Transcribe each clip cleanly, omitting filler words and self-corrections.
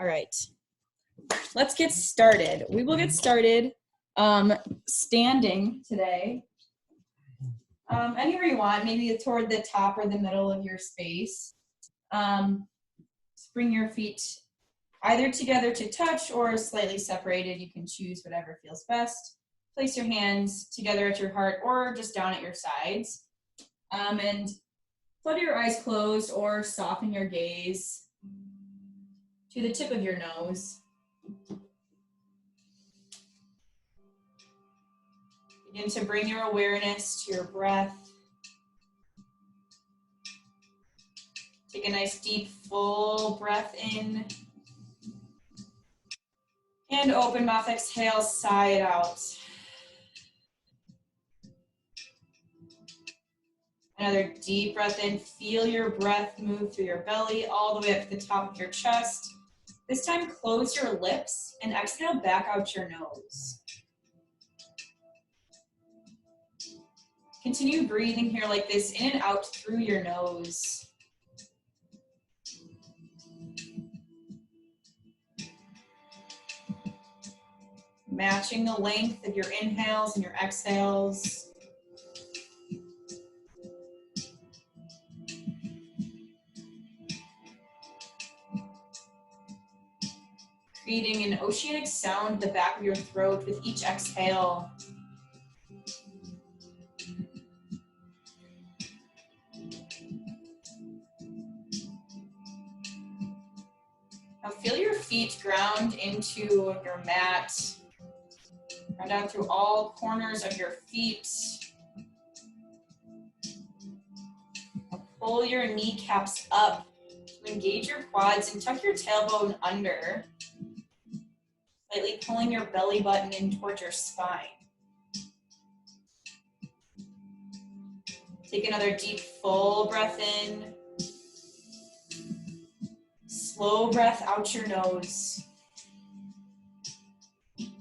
All right, let's get started. We will get started standing today. Anywhere you want, maybe toward the top or the middle of your space. Bring your feet either together to touch or slightly separated. You can choose whatever feels best. Place your hands together at your heart or just down at your sides. And flutter your eyes closed or soften your gaze to the tip of your nose. Begin to bring your awareness to your breath. Take a nice deep full breath in. And open mouth, exhale, sigh it out. Another deep breath in. Feel your breath move through your belly all the way up to the top of your chest. This time, close your lips and exhale back out your nose. Continue breathing here like this, in and out through your nose. Matching the length of your inhales and your exhales. Creating an oceanic sound at the back of your throat with each exhale. Now feel your feet ground into your mat. Ground down through all corners of your feet. Now pull your kneecaps up to engage your quads and tuck your tailbone under. Slightly pulling your belly button in towards your spine. Take another deep, full breath in. Slow breath out your nose. If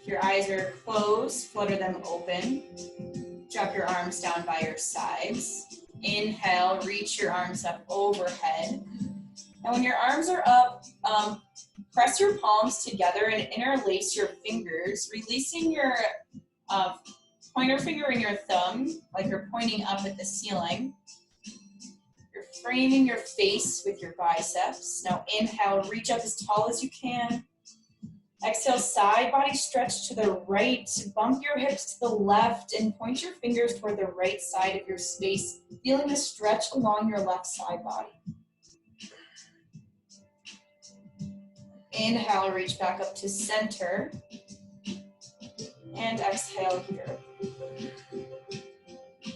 your eyes are closed, flutter them open. Drop your arms down by your sides. Inhale, reach your arms up overhead. And when your arms are up, press your palms together and interlace your fingers, releasing your pointer finger and your thumb, like you're pointing up at the ceiling. You're framing your face with your biceps. Now inhale, reach up as tall as you can. Exhale, side body stretch to the right. Bump your hips to the left and point your fingers toward the right side of your space, feeling the stretch along your left side body. Inhale, reach back up to center. And exhale here.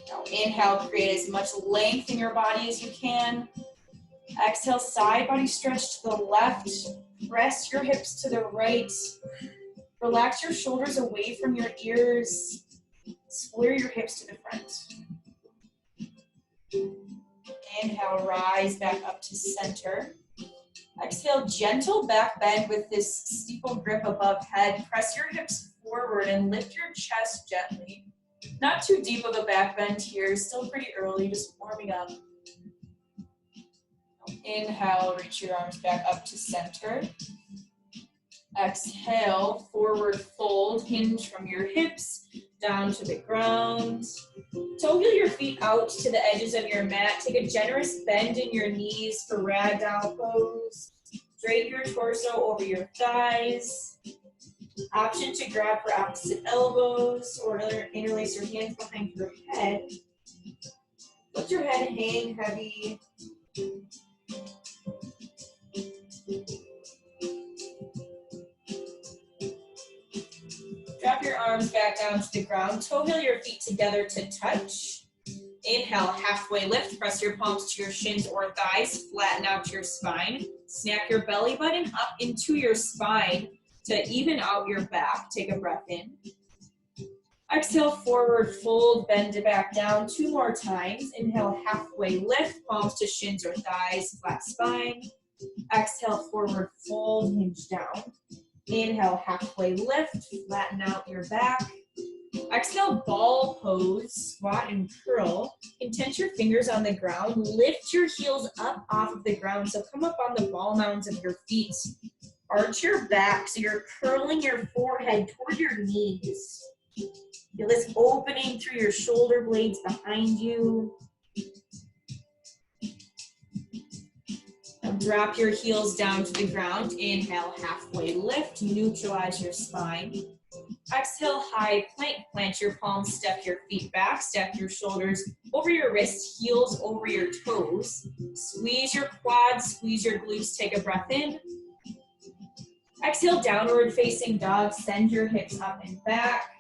Now inhale, create as much length in your body as you can. Exhale, side body stretch to the left. Press your hips to the right. Relax your shoulders away from your ears. Square your hips to the front. Inhale, rise back up to center. Exhale, gentle back bend with this steeple grip above head. Press your hips forward and lift your chest gently. Not too deep of a back bend here, still pretty early, just warming up. Inhale, reach your arms back up to center. Exhale, forward fold, hinge from your hips down to the ground. Toe heel your feet out to the edges of your mat. Take a generous bend in your knees for ragdoll pose. Drape your torso over your thighs. Option to grab for opposite elbows or interlace your hands behind your head. Let your head hang heavy. Drop your arms back down to the ground. Toe heel your feet together to touch. Inhale, halfway lift. Press your palms to your shins or thighs. Flatten out your spine. Snap your belly button up into your spine to even out your back. Take a breath in. Exhale, forward fold, bend it back down 2 more times. Inhale, halfway lift, palms to shins or thighs, flat spine. Exhale, forward fold, hinge down. Inhale, halfway lift, flatten out your back. Exhale, ball pose, squat and curl. Intent your fingers on the ground. Lift your heels up off of the ground. So come up on the ball mounds of your feet. Arch your back so you're curling your forehead toward your knees. Feel this opening through your shoulder blades behind you. Now drop your heels down to the ground. Inhale, halfway lift, neutralize your spine. Exhale, high plank, plant your palms, step your feet back, step your shoulders over your wrists, heels over your toes. Squeeze your quads, squeeze your glutes, take a breath in. Exhale, downward facing dog, send your hips up and back.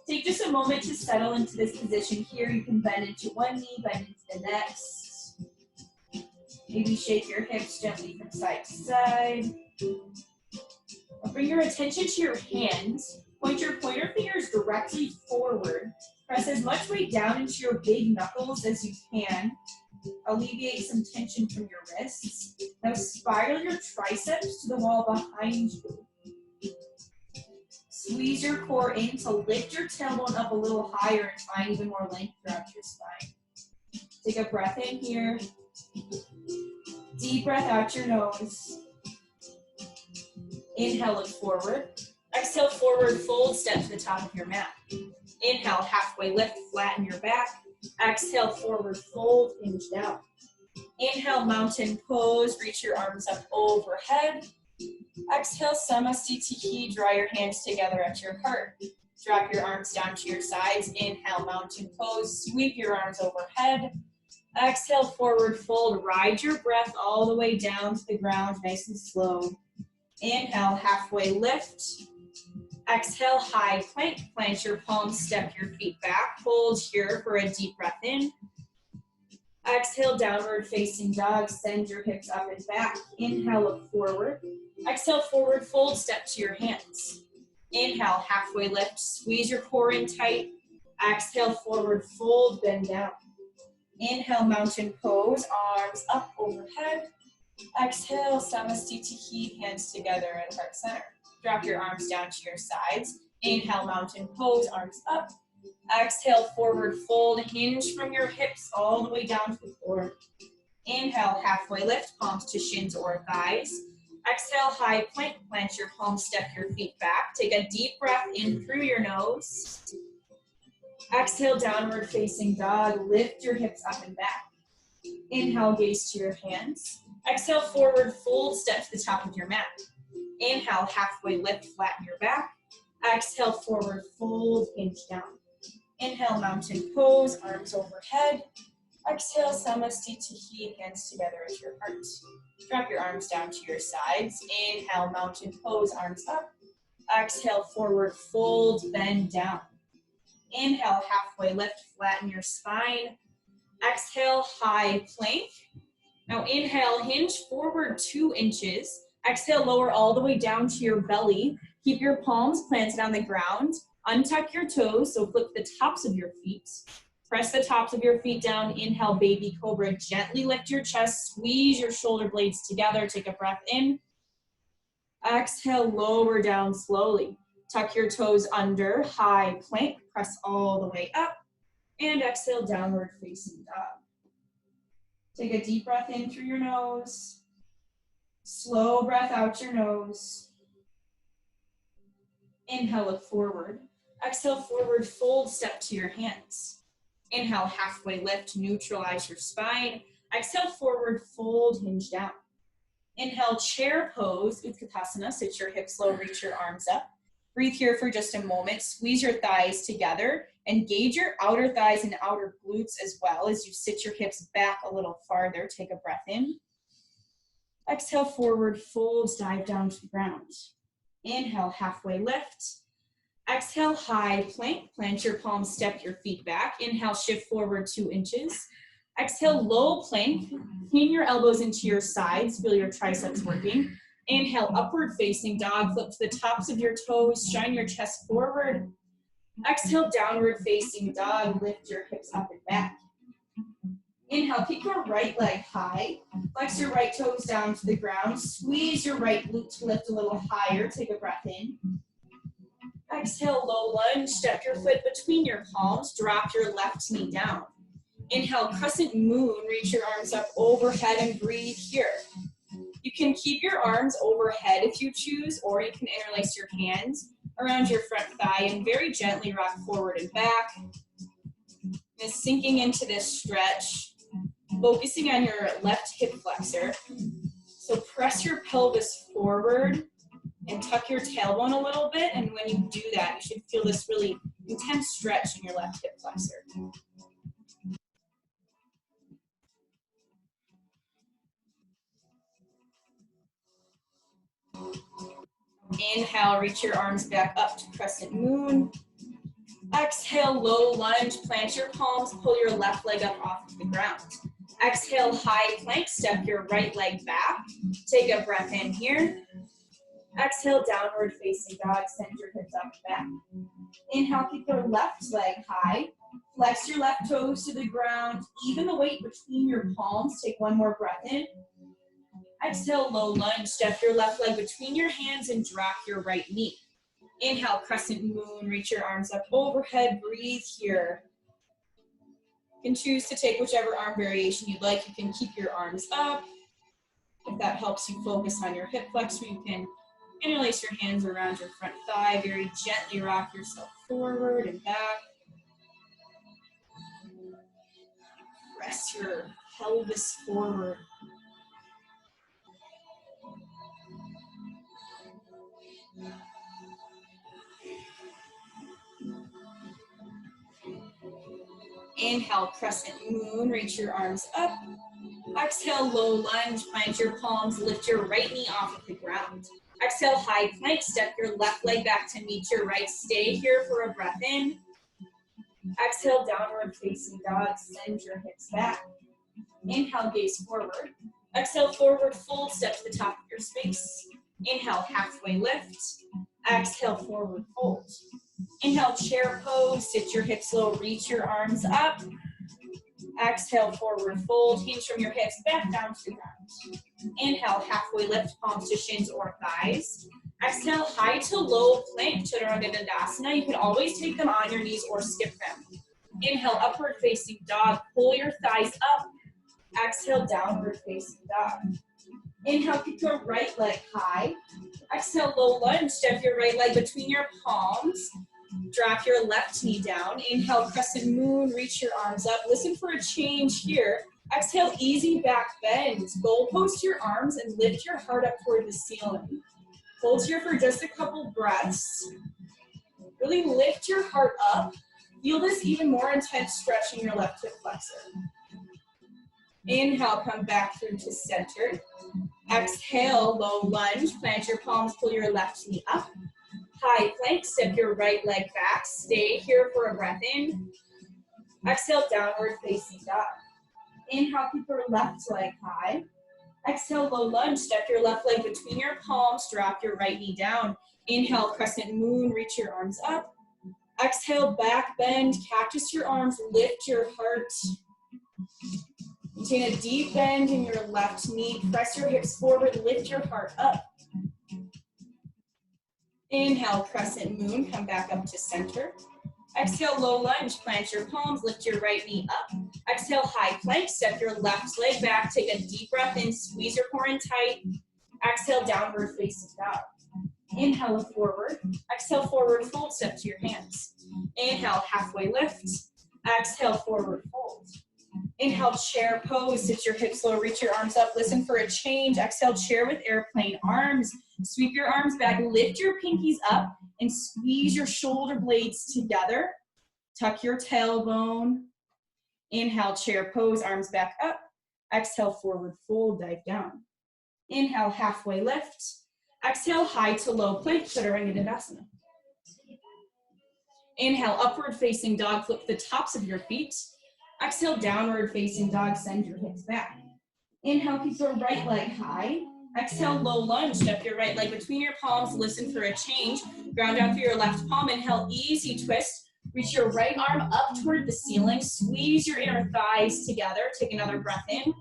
Take just a moment to settle into this position here. You can bend into one knee, bend into the next. Maybe shake your hips gently from side to side. Now bring your attention to your hands. Point your pointer fingers directly forward. Press as much weight down into your big knuckles as you can. Alleviate some tension from your wrists. Now spiral your triceps to the wall behind you. Squeeze your core in to lift your tailbone up a little higher and find even more length throughout your spine. Take a breath in here. Deep breath out your nose. Inhale, look forward. Exhale, forward fold, step to the top of your mat. Inhale, halfway lift, flatten your back. Exhale, forward fold, hinge down. Inhale, mountain pose, reach your arms up overhead. Exhale, Samasthiti, draw your hands together at your heart. Drop your arms down to your sides. Inhale, mountain pose, sweep your arms overhead. Exhale, forward fold, ride your breath all the way down to the ground, nice and slow. Inhale, halfway lift. Exhale, high plank, plant your palms, step your feet back. Hold here for a deep breath in. Exhale, downward facing dog, send your hips up and back. Inhale, look forward. Exhale, forward fold, step to your hands. Inhale, halfway lift, squeeze your core in tight. Exhale, forward fold, bend down. Inhale, mountain pose, arms up overhead. Exhale, Samasthiti, hands together at heart center. Drop your arms down to your sides. Inhale, mountain pose, arms up. Exhale, forward fold, hinge from your hips all the way down to the floor. Inhale, halfway lift, palms to shins or thighs. Exhale, high plank, plant your palms, step your feet back. Take a deep breath in through your nose. Exhale, downward facing dog, lift your hips up and back. Inhale, gaze to your hands. Exhale, forward fold, step to the top of your mat. Inhale, halfway lift, flatten your back. Exhale, forward fold, hinge down. Inhale, mountain pose, arms overhead. Exhale, Samasthiti, hands together at your heart. Drop your arms down to your sides. Inhale, mountain pose, arms up. Exhale, forward fold, bend down. Inhale, halfway lift, flatten your spine. Exhale, high plank. Now inhale, hinge forward 2 inches. Exhale, lower all the way down to your belly. Keep your palms planted on the ground. Untuck your toes, so flip the tops of your feet. Press the tops of your feet down. Inhale, baby cobra. Gently lift your chest. Squeeze your shoulder blades together. Take a breath in. Exhale, lower down slowly. Tuck your toes under. High plank. Press all the way up. And exhale, downward facing dog. Take a deep breath in through your nose. Slow breath out your nose. Inhale, look forward. Exhale, forward fold, step to your hands. Inhale, halfway lift, neutralize your spine. Exhale, forward fold, hinge down. Inhale, chair pose, Utkatasana, sit your hips low, reach your arms up. Breathe here for just a moment. Squeeze your thighs together. Engage your outer thighs and outer glutes as well as you sit your hips back a little farther. Take a breath in. Exhale, forward fold, dive down to the ground. Inhale, halfway lift. Exhale, high plank. Plant your palms, step your feet back. Inhale, shift forward 2 inches. Exhale, low plank. Pin your elbows into your sides. Feel your triceps working. Inhale, upward facing dog. Flip to the tops of your toes. Shine your chest forward. Exhale, downward facing dog. Lift your hips up and back. Inhale, keep your right leg high. Flex your right toes down to the ground. Squeeze your right glute to lift a little higher. Take a breath in. Exhale, low lunge, step your foot between your palms, drop your left knee down. Inhale, crescent moon, reach your arms up overhead and breathe here. You can keep your arms overhead if you choose, or you can interlace your hands around your front thigh and very gently rock forward and back. And sinking into this stretch, focusing on your left hip flexor. So press your pelvis forward and tuck your tailbone a little bit, and when you do that, you should feel this really intense stretch in your left hip flexor. Inhale, reach your arms back up to crescent moon. Exhale, low lunge, plant your palms, pull your left leg up off of the ground. Exhale, high plank, step your right leg back. Take a breath in here. Exhale, downward facing dog, send your hips up and back. Inhale, keep your left leg high. Flex your left toes to the ground. Even the weight between your palms. Take one more breath in. Exhale, low lunge, step your left leg between your hands and drop your right knee. Inhale, crescent moon, reach your arms up overhead, breathe here. You can choose to take whichever arm variation you'd like. You can keep your arms up. If that helps you focus on your hip flexor, you can interlace your hands around your front thigh, very gently rock yourself forward and back. Press your pelvis forward. Inhale, crescent moon, reach your arms up. Exhale, low lunge, plant your palms, lift your right knee off of the ground. Exhale, high plank, step your left leg back to meet your right. Stay here for a breath in. Exhale, downward facing dog, send your hips back. Inhale, gaze forward. Exhale, forward fold, step to the top of your space. Inhale, halfway lift. Exhale, forward fold. Inhale, chair pose, sit your hips low, reach your arms up. Exhale, forward fold, hinge from your hips, back down to the ground. Inhale, halfway lift, palms to shins or thighs. Exhale, high to low plank, Chaturanga Dandasana. You can always take them on your knees or skip them. Inhale, upward facing dog, pull your thighs up. Exhale, downward facing dog. Inhale, keep your right leg high. Exhale, low lunge, step your right leg between your palms. Drop your left knee down. Inhale, crescent moon, reach your arms up. Listen for a change here. Exhale, easy back bend. Goalpost your arms and lift your heart up toward the ceiling. Hold here for just a couple breaths. Really lift your heart up. Feel this even more intense stretch in your left hip flexor. Inhale, come back through to center. Exhale, low lunge, plant your palms, pull your left knee up. High plank, step your right leg back. Stay here for a breath in. Exhale, downward facing dog. Inhale, keep your left leg high. Exhale, low lunge, step your left leg between your palms, drop your right knee down. Inhale, crescent moon, reach your arms up. Exhale, back bend, cactus your arms, lift your heart. Maintain a deep bend in your left knee. Press your hips forward, lift your heart up. Inhale, crescent moon, come back up to center. Exhale, low lunge, plant your palms, lift your right knee up. Exhale, high plank, step your left leg back, take a deep breath in, squeeze your core in tight. Exhale, downward facing dog. Inhale, forward. Exhale, forward fold, step to your hands. Inhale, halfway lift. Exhale, forward fold. Inhale, chair pose, sit your hips low, reach your arms up, listen for a change. Exhale, chair with airplane arms. Sweep your arms back, lift your pinkies up, and squeeze your shoulder blades together. Tuck your tailbone. Inhale, chair pose, arms back up. Exhale, forward fold, dive down. Inhale, halfway lift. Exhale, high to low plank, Chaturanga Dandasana. Inhale, upward facing dog, flip the tops of your feet. Exhale, downward facing dog, send your hips back. Inhale, keep your right leg high. Exhale, low lunge, step your right leg between your palms, listen for a change. Ground down through your left palm, inhale, easy twist. Reach your right arm up toward the ceiling, squeeze your inner thighs together, take another breath in.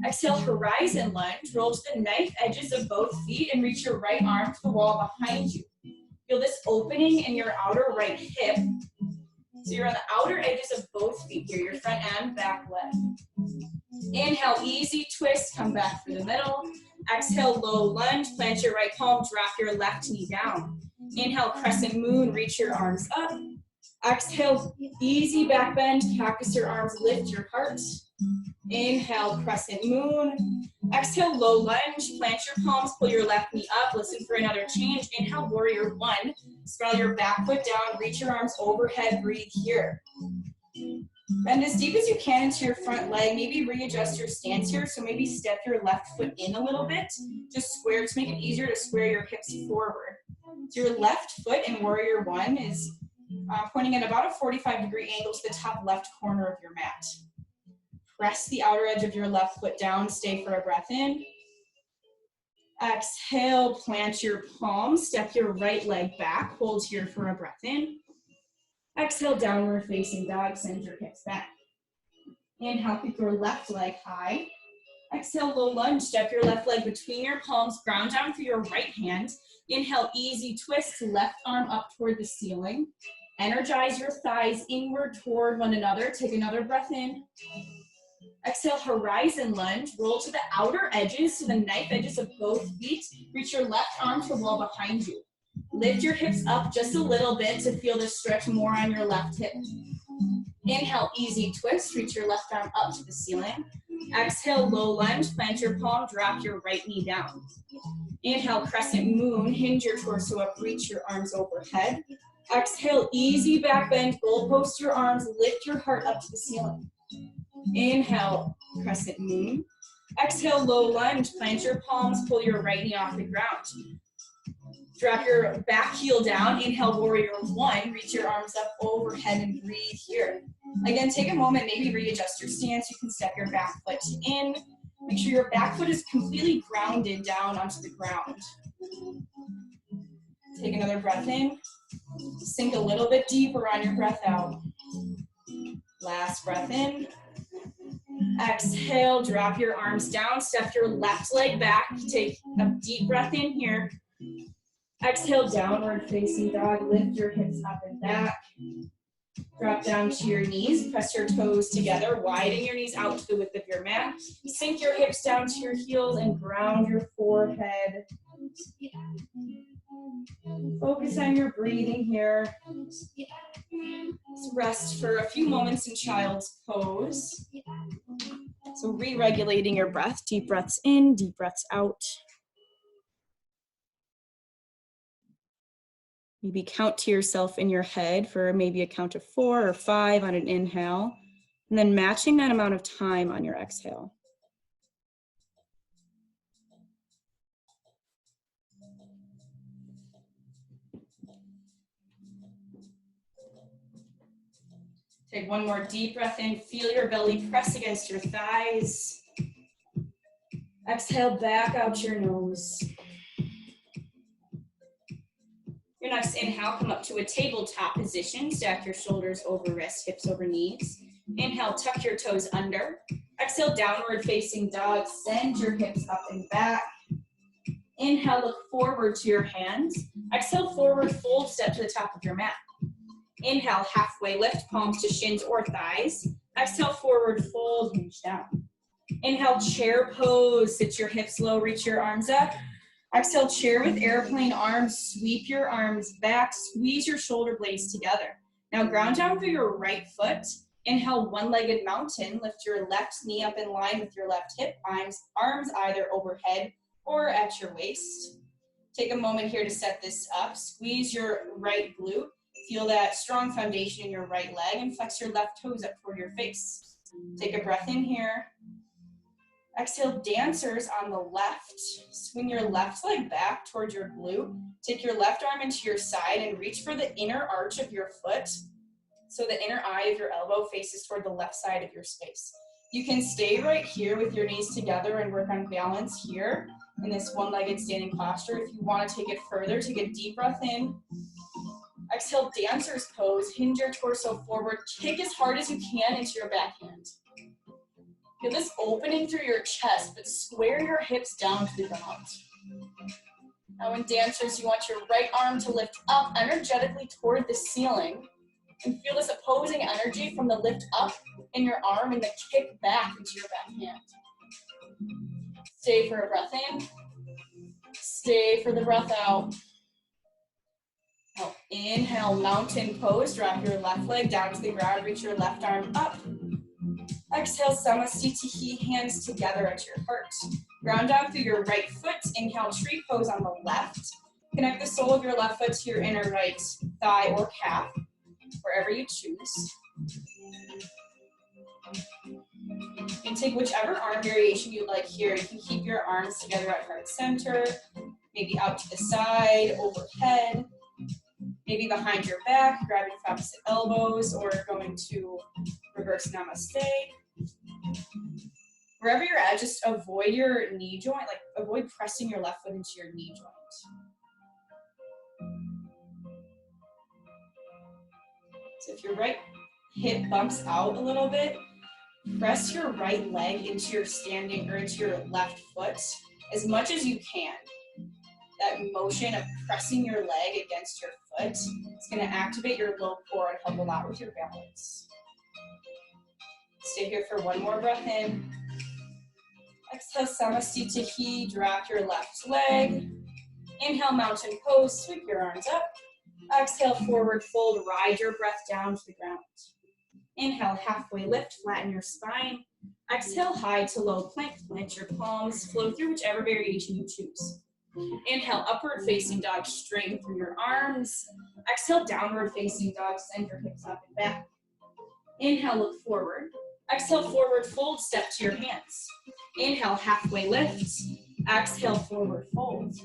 Exhale, horizon lunge, roll to the knife edges of both feet and reach your right arm to the wall behind you. Feel this opening in your outer right hip. So you're on the outer edges of both feet here, your front and back leg. Inhale, easy twist, come back through the middle. Exhale, low lunge, plant your right palm, drop your left knee down. Inhale, crescent moon, reach your arms up. Exhale, easy back bend, cactus your arms, lift your heart. Inhale, crescent moon. Exhale, low lunge, plant your palms, pull your left knee up, listen for another change. Inhale, warrior one. Sprawl your back foot down, reach your arms overhead, breathe here. Bend as deep as you can into your front leg. Maybe readjust your stance here. So maybe step your left foot in a little bit. Just square, just make it easier to square your hips forward. So your left foot in warrior one is pointing at about a 45-degree angle to the top left corner of your mat. Press the outer edge of your left foot down. Stay for a breath in. Exhale, plant your palms. Step your right leg back. Hold here for a breath in. Exhale, downward facing dog. Send your hips back. Inhale, pick your left leg high. Exhale, low lunge. Step your left leg between your palms. Ground down through your right hand. Inhale, easy twist. Left arm up toward the ceiling. Energize your thighs inward toward one another. Take another breath in. Exhale, horizon lunge. Roll to the outer edges, to the knife edges of both feet. Reach your left arm to the wall behind you. Lift your hips up just a little bit to feel the stretch more on your left hip. Inhale, easy twist. Reach your left arm up to the ceiling. Exhale, low lunge. Plant your palm. Drop your right knee down. Inhale, crescent moon. Hinge your torso up. Reach your arms overhead. Exhale, easy back bend. Goalpost your arms. Lift your heart up to the ceiling. Inhale, crescent moon. Exhale, low lunge. Plant your palms. Pull your right knee off the ground. Drop your back heel down. Inhale, warrior one. Reach your arms up overhead and breathe here. Again, take a moment, maybe readjust your stance. You can step your back foot in. Make sure your back foot is completely grounded down onto the ground. Take another breath in. Sink a little bit deeper on your breath out. Last breath in. Exhale, drop your arms down. Step your left leg back. Take a deep breath in here. Exhale, downward facing dog. Lift your hips up and back. Drop down to your knees. Press your toes together. Widen your knees out to the width of your mat. Sink your hips down to your heels and ground your forehead. Focus on your breathing here. Let's rest for a few moments in child's pose. So re-regulating your breath. Deep breaths in, deep breaths out. Maybe count to yourself in your head for maybe a count of 4 or 5 on an inhale, and then matching that amount of time on your exhale. Take one more deep breath in. Feel your belly press against your thighs. Exhale, back out your nose. Your next inhale, come up to a tabletop position. Stack your shoulders over wrists, hips over knees. Inhale, tuck your toes under. Exhale, downward facing dog. Send your hips up and back. Inhale, look forward to your hands. Exhale, forward fold, step to the top of your mat. Inhale, halfway lift, palms to shins or thighs. Exhale, forward fold, hinge down. Inhale, chair pose. Sit your hips low, reach your arms up. Exhale, chair with airplane arms. Sweep your arms back. Squeeze your shoulder blades together. Now ground down through your right foot. Inhale, one-legged mountain. Lift your left knee up in line with your left hip. Arms either overhead or at your waist. Take a moment here to set this up. Squeeze your right glute. Feel that strong foundation in your right leg and flex your left toes up toward your face. Take a breath in here. Exhale, dancers on the left. Swing your left leg back towards your glute. Take your left arm into your side and reach for the inner arch of your foot. So the inner eye of your elbow faces toward the left side of your space. You can stay right here with your knees together and work on balance here in this one-legged standing posture. If you want to take it further, take a deep breath in. Exhale, dancer's pose. Hinge your torso forward. Kick as hard as you can into your backhand. Feel this opening through your chest, but square your hips down to the ground. Now in dancers, you want your right arm to lift up energetically toward the ceiling and feel this opposing energy from the lift up in your arm and the kick back into your back hand. Stay for a breath in. Stay for the breath out. Now inhale, mountain pose. Drop your left leg down to the ground. Reach your left arm up. Exhale, Samasthiti, hands together at your heart. Ground down through your right foot. Inhale, tree pose on the left. Connect the sole of your left foot to your inner right thigh or calf, wherever you choose. And take whichever arm variation you like here. You can keep your arms together at heart center, maybe out to the side, overhead, maybe behind your back, grabbing for opposite elbows, or going to reverse namaste. Wherever you're at, just avoid your knee joint, like avoid pressing your left foot into your knee joint. So if your right hip bumps out a little bit, press your right leg into your standing or into your left foot as much as you can. That motion of pressing your leg against your foot is going to activate your low core and help a lot with your balance. Stay here for one more breath in. Exhale, Samasthiti, drop your left leg. Inhale, mountain pose, sweep your arms up. Exhale, forward fold, ride your breath down to the ground. Inhale, halfway lift, flatten your spine. Exhale, high to low plank, plant your palms, flow through whichever variation you choose. Inhale, upward facing dog, straighten through your arms. Exhale, downward facing dog, send your hips up and back. Inhale, look forward. Exhale, forward fold, step to your hands. Inhale, halfway lift. Exhale, forward fold.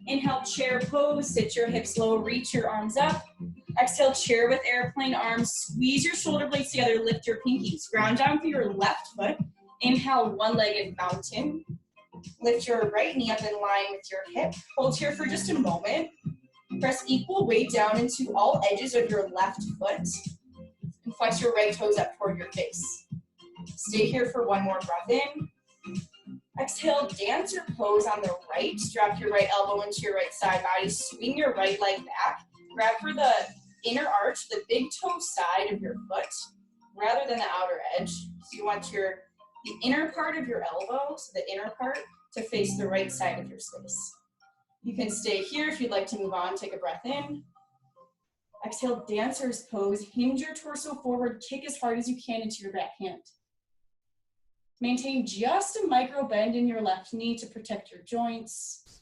Inhale, chair pose, sit your hips low, reach your arms up. Exhale, chair with airplane arms, squeeze your shoulder blades together, lift your pinkies. Ground down through your left foot. Inhale, one-legged mountain. Lift your right knee up in line with your hip. Hold here for just a moment. Press equal weight down into all edges of your left foot. And flex your right toes up toward your face. Stay here for one more breath in. Exhale, dancer pose on the right. Drop your right elbow into your right side body. Swing your right leg back. Grab for the inner arch, the big toe side of your foot, rather than the outer edge. So you want the inner part of your elbow, so the inner part, to face the right side of your space. You can stay here if you'd like to move on. Take a breath in. Exhale, dancer's pose. Hinge your torso forward. Kick as hard as you can into your back hand. Maintain just a micro bend in your left knee to protect your joints.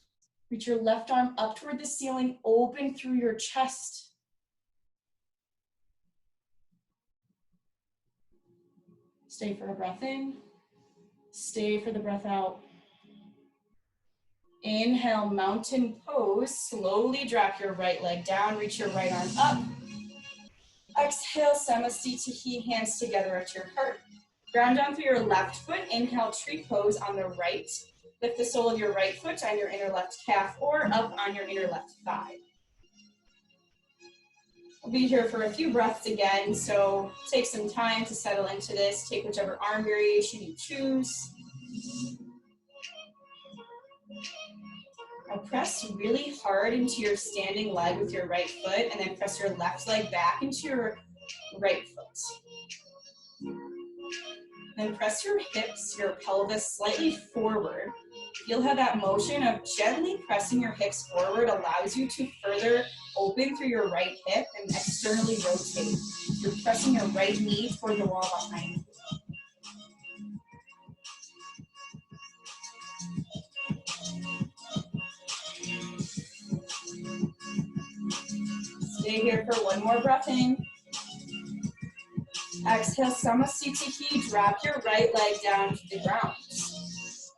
Reach your left arm up toward the ceiling, open through your chest. Stay for a breath in. Stay for the breath out. Inhale, mountain pose. Slowly drop your right leg down, reach your right arm up. Exhale, Samasthiti, hands together at your heart. Ground down through your left foot. Inhale, tree pose on the right. Lift the sole of your right foot on your inner left calf or up on your inner left thigh. We'll be here for a few breaths again, so take some time to settle into this. Take whichever arm variation you choose. Now press really hard into your standing leg with your right foot, and then press your left leg back into your right foot. Then press your hips, your pelvis slightly forward. Feel how that motion of gently pressing your hips forward allows you to further open through your right hip and externally rotate. You're pressing your right knee toward the wall behind you. Stay here for one more breath in. Exhale, Samasthiti, drop your right leg down to the ground.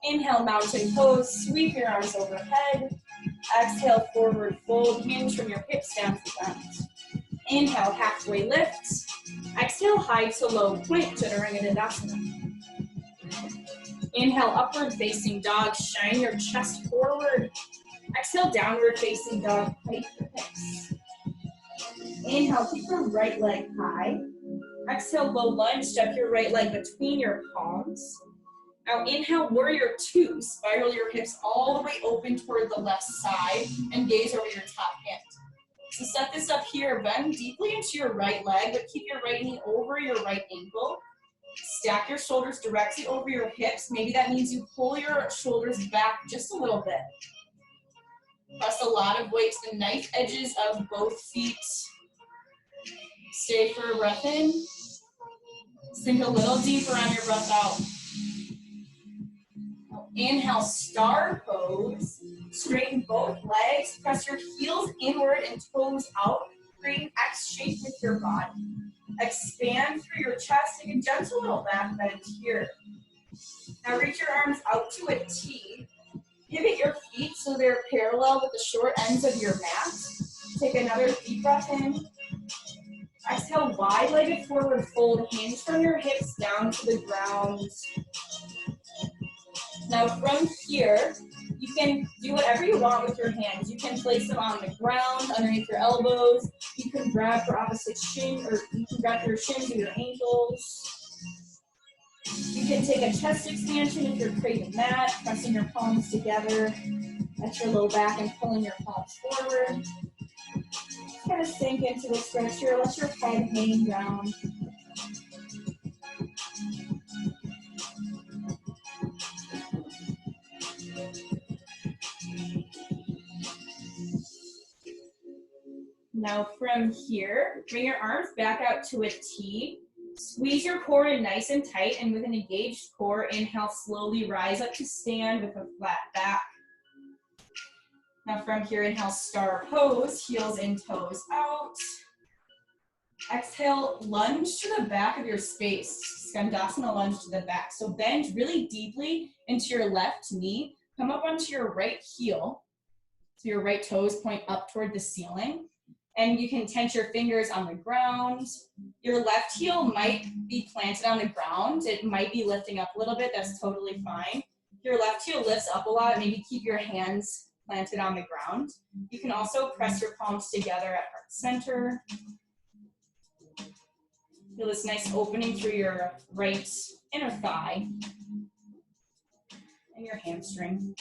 Inhale, mountain pose, sweep your arms overhead. Exhale, forward fold, hinge from your hips down to the ground. Inhale, halfway lift. Exhale, high to low plank, Chaturanga Dandasana. Inhale, upward facing dog, shine your chest forward. Exhale, downward facing dog, tight your hips. Inhale, keep your right leg high. Exhale, low lunge, step your right leg between your palms. Now inhale, warrior two. Spiral your hips all the way open toward the left side and gaze over your top hand. So set this up here, bend deeply into your right leg, but keep your right knee over your right ankle. Stack your shoulders directly over your hips. Maybe that means you pull your shoulders back just a little bit. Press a lot of weight to the knife edges of both feet. Stay for a breath in. Sink a little deeper on your breath out. Inhale, star pose. Straighten both legs. Press your heels inward and toes out. Create an X shape with your body. Expand through your chest. Take a gentle little back bend here. Now reach your arms out to a T. Pivot your feet so they're parallel with the short ends of your mat. Take another deep breath in. Exhale, wide-legged forward fold. Hands from your hips down to the ground. Now from here, you can do whatever you want with your hands. You can place them on the ground, underneath your elbows. You can grab your opposite shin, or you can grab your shins or your ankles. You can take a chest expansion if you're craving that, pressing your palms together at your low back and pulling your palms forward. Kind of sink into the stretch here. Let your head hang down. Now from here, bring your arms back out to a T. Squeeze your core in nice and tight, and with an engaged core, inhale, slowly rise up to stand with a flat back. Now from here, inhale, star pose, heels in, toes out. Exhale, lunge to the back of your space. Skandasana lunge to the back. So bend really deeply into your left knee. Come up onto your right heel. So your right toes point up toward the ceiling. And you can tense your fingers on the ground. Your left heel might be planted on the ground. It might be lifting up a little bit. That's totally fine. If your left heel lifts up a lot, maybe keep your hands planted on the ground. You can also press your palms together at heart center. Feel this nice opening through your right inner thigh and your hamstring.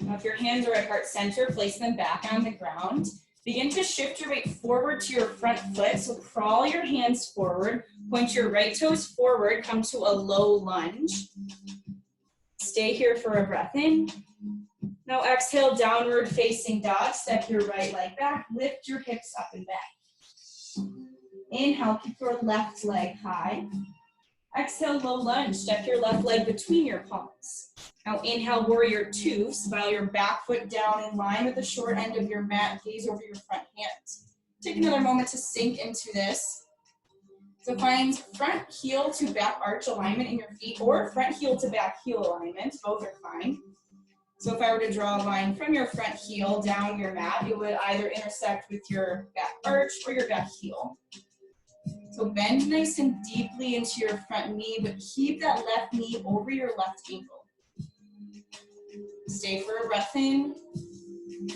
Now if your hands are at heart center, place them back on the ground. Begin to shift your weight forward to your front foot. So crawl your hands forward, point your right toes forward, come to a low lunge. Stay here for a breath in. Now exhale, downward facing dog. Step your right leg back, lift your hips up and back. Inhale, keep your left leg high. Exhale, low lunge. Step your left leg between your palms. Now inhale, warrior two. Spiral your back foot down in line with the short end of your mat. Gaze over your front hands. Take another moment to sink into this. So find front heel to back arch alignment in your feet, or front heel to back heel alignment. Both are fine. So if I were to draw a line from your front heel down your mat, it would either intersect with your back arch or your back heel. So bend nice and deeply into your front knee, but keep that left knee over your left ankle. Stay for a breath in.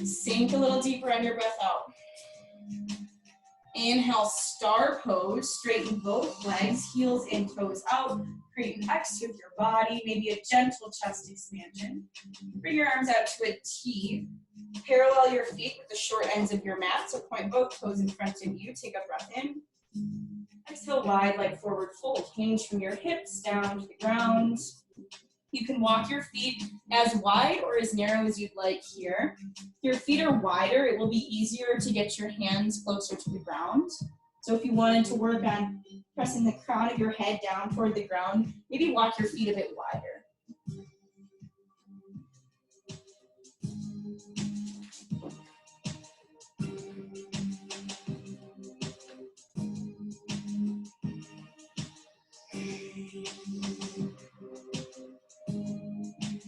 Sink a little deeper on your breath out. Inhale, star pose. Straighten both legs, heels in, toes out. Create an X with your body, maybe a gentle chest expansion. Bring your arms out to a T. Parallel your feet with the short ends of your mat, so point both toes in front of you. Take a breath in. Exhale, wide leg forward fold. Hinge from your hips down to the ground. You can walk your feet as wide or as narrow as you'd like here. If your feet are wider, it will be easier to get your hands closer to the ground. So if you wanted to work on pressing the crown of your head down toward the ground, maybe walk your feet a bit wider.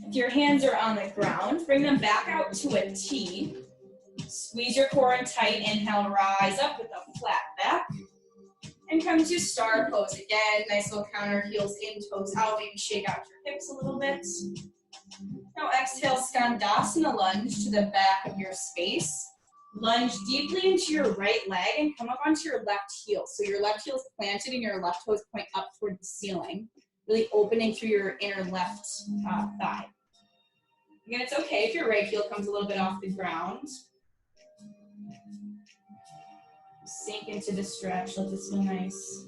If your hands are on the ground, bring them back out to a T. Squeeze your core in tight. Inhale, rise up with a flat back. And come to star pose again. Nice little counter, heels in, toes out. Maybe shake out your hips a little bit. Now exhale, Skandasana lunge to the back of your space. Lunge deeply into your right leg and come up onto your left heel. So your left heel is planted and your left toes point up toward the ceiling, really opening through your inner left thigh. Again, it's okay if your right heel comes a little bit off the ground. Sink into the stretch, let this feel nice.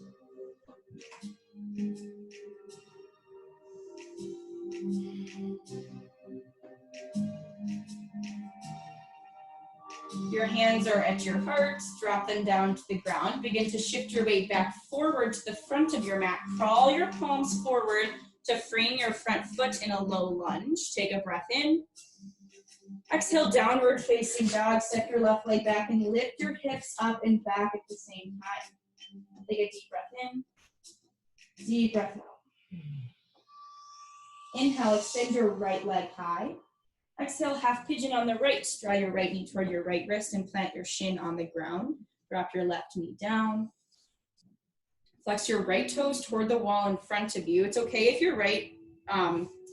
Your hands are at your heart, drop them down to the ground. Begin to shift your weight back forward to the front of your mat. Crawl your palms forward to frame your front foot in a low lunge. Take a breath in. Exhale, downward facing dog. Step your left leg back and lift your hips up and back at the same time. Take a deep breath in. Deep breath out. Inhale, extend your right leg high. Exhale, half pigeon on the right. Draw your right knee toward your right wrist and plant your shin on the ground. Drop your left knee down. Flex your right toes toward the wall in front of you. It's okay if your right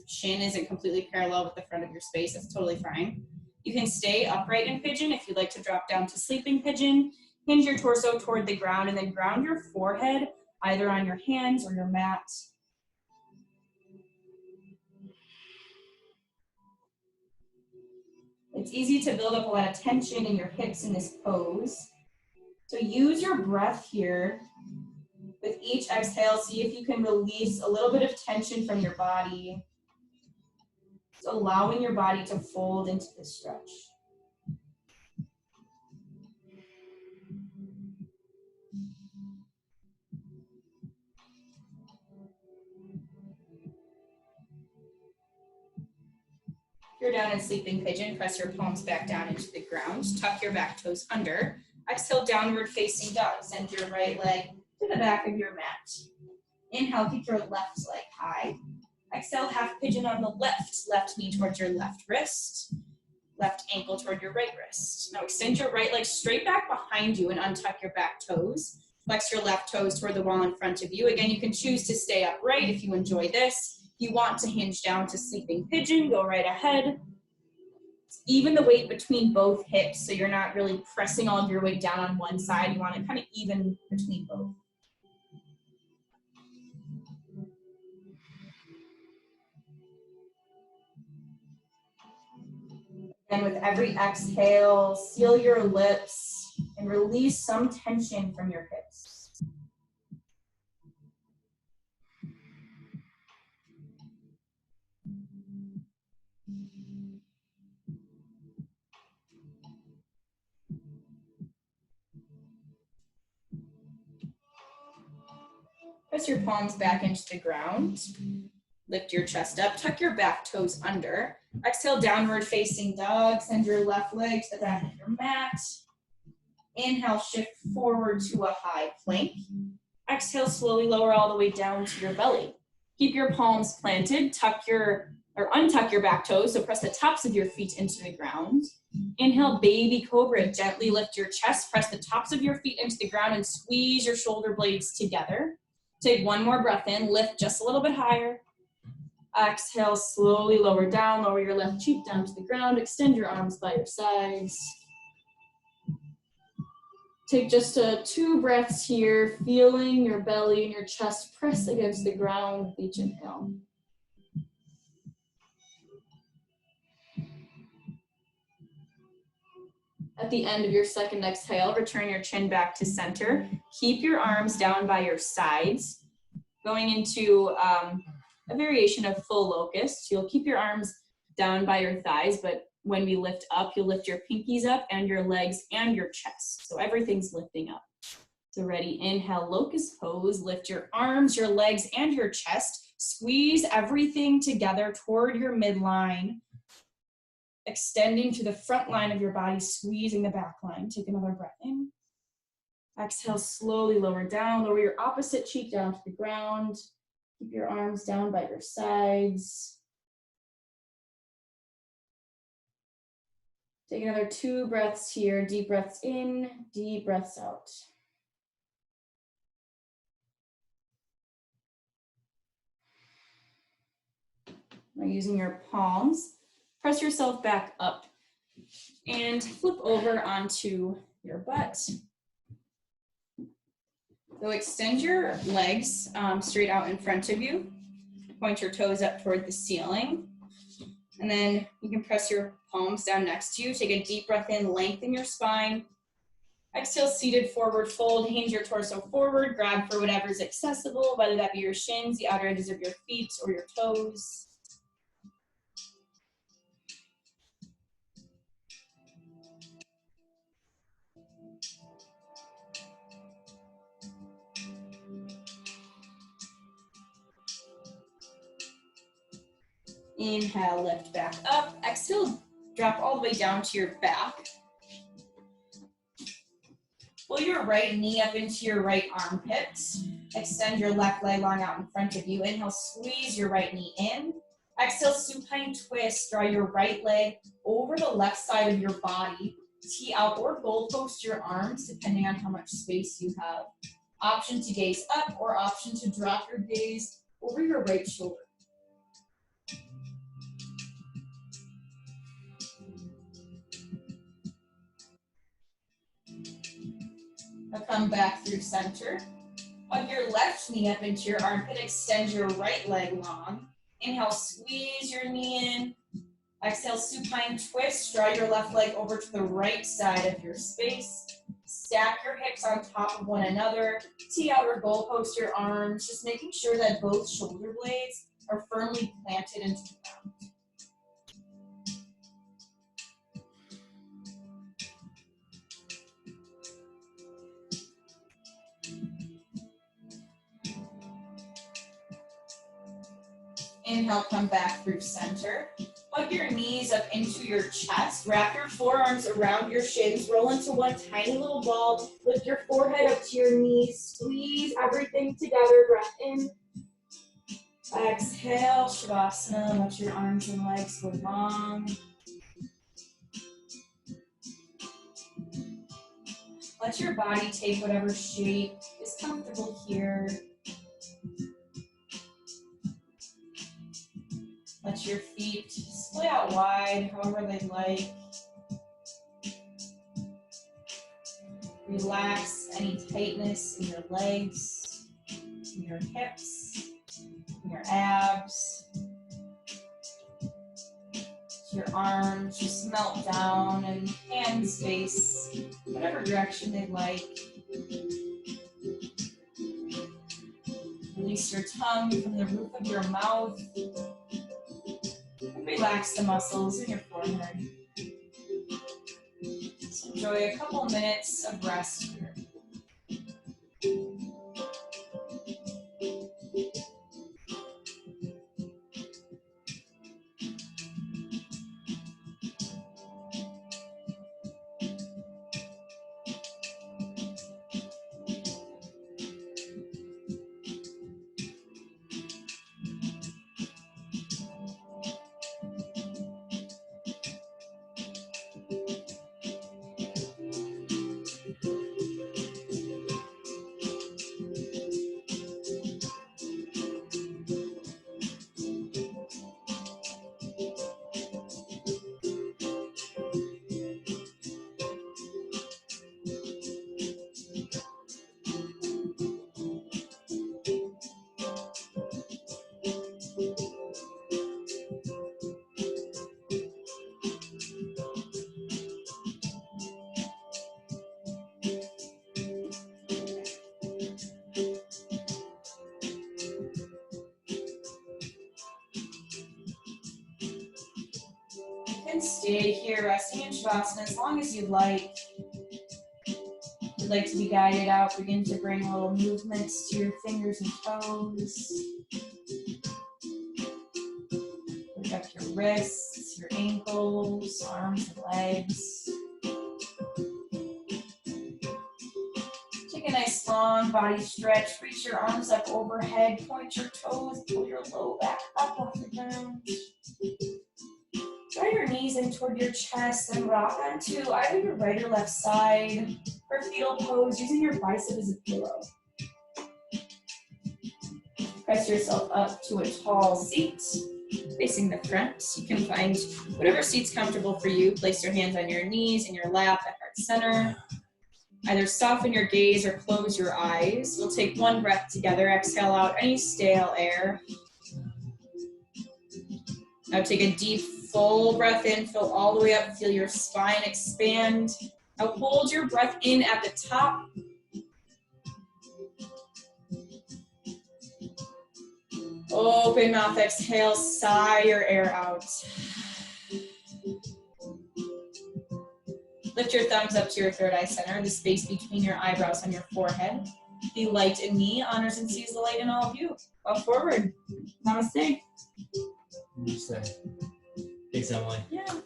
shin isn't completely parallel with the front of your space. That's totally fine. You can stay upright in pigeon if you'd like to drop down to sleeping pigeon. Hinge your torso toward the ground and then ground your forehead either on your hands or your mat. It's easy to build up a lot of tension in your hips in this pose. So use your breath here. With each exhale, see if you can release a little bit of tension from your body. Just allowing your body to fold into this stretch. If you're down in sleeping pigeon, press your palms back down into the ground. Tuck your back toes under. Exhale, downward facing dog. Send your right leg to the back of your mat. Inhale, kick your left leg high. Exhale, half pigeon on the left knee towards your left wrist, left ankle toward your right wrist. Now extend your right leg straight back behind you and untuck your back toes. Flex your left toes toward the wall in front of you. Again, you can choose to stay upright if you enjoy this. If you want to hinge down to sleeping pigeon, go right ahead. Even the weight between both hips, so you're not really pressing all of your weight down on one side. You want it kind of even between both. And with every exhale, seal your lips and release some tension from your hips. Press your palms back into the ground. Lift your chest up, tuck your back toes under. Exhale, downward facing dog. Send your left leg to the back of your mat. Inhale, shift forward to a high plank. Exhale, slowly lower all the way down to your belly. Keep your palms planted, untuck your back toes, so press the tops of your feet into the ground. Inhale, baby cobra. Gently lift your chest, press the tops of your feet into the ground and squeeze your shoulder blades together. Take one more breath in, lift just a little bit higher. Exhale, slowly lower down, lower your left cheek down to the ground, extend your arms by your sides. Take just 2 breaths here, feeling your belly and your chest press against the ground with each inhale. At the end of your second exhale, return your chin back to center. Keep your arms down by your sides. Going into a variation of full locust. You'll keep your arms down by your thighs, but when we lift up, you'll lift your pinkies up and your legs and your chest. So everything's lifting up. So ready, inhale, locust pose. Lift your arms, your legs, and your chest. Squeeze everything together toward your midline. Extending to the front line of your body, squeezing the back line. Take another breath in. Exhale, slowly lower down. Lower your opposite cheek down to the ground. Keep your arms down by your sides. Take another 2 breaths here. Deep breaths in, deep breaths out. Now using your palms, press yourself back up And flip over onto your butt. So extend your legs straight out in front of you. Point your toes up toward the ceiling. And then you can press your palms down next to you. Take a deep breath in, lengthen your spine. Exhale, seated forward fold, hinge your torso forward, grab for whatever's accessible, whether that be your shins, the outer edges of your feet, or your toes. Inhale, lift back up. Exhale, drop all the way down to your back. Pull your right knee up into your right armpit. Extend your left leg long out in front of you. Inhale, squeeze your right knee in. Exhale, supine twist. Draw your right leg over the left side of your body. Tee out or goalpost your arms, depending on how much space you have. Option to gaze up or option to drop your gaze over your right shoulder. Now come back through center. Hug your left knee up into your armpit. Extend your right leg long. Inhale, squeeze your knee in. Exhale, supine twist. Draw your left leg over to the right side of your space. Stack your hips on top of one another. Tee out or goalpost your arms. Just making sure that both shoulder blades are firmly planted into the ground. Inhale, come back through center. Hug your knees up into your chest. Wrap your forearms around your shins. Roll into one tiny little ball. Lift your forehead up to your knees. Squeeze everything together. Breath in. Exhale, Shavasana. Let your arms and legs go long. Let your body take whatever shape is comfortable here. Let your feet split out wide, however they like. Relax any tightness in your legs, in your hips, in your abs. Your arms just melt down and hands face whatever direction they'd like. Release your tongue from the roof of your mouth. And relax the muscles in your forehead. So enjoy a couple minutes of rest here. Stay here, resting in Shavasana as long as you'd like. If you'd like to be guided out, begin to bring little movements to your fingers and toes. Lift up your wrists, your ankles, arms and legs. Take a nice long body stretch. Reach your arms up overhead, point your toes, pull your low back up off the ground. Draw your knees in toward your chest and rock onto either your right or left side for fetal pose using your bicep as a pillow. Press yourself up to a tall seat. facing the front. You can find whatever seat's comfortable for you. Place your hands on your knees in your lap at heart center. Either soften your gaze or close your eyes. We'll take one breath together. Exhale out any stale air. Now take a deep, full breath in. Fill all the way up. Feel your spine expand. Now hold your breath in at the top. Open mouth, exhale, sigh your air out. Lift your thumbs up to your third eye center, the space between your eyebrows and your forehead. The light in me honors and sees the light in all of you. Walk forward. Namaste. Namaste. Thanks, Emily. Yeah.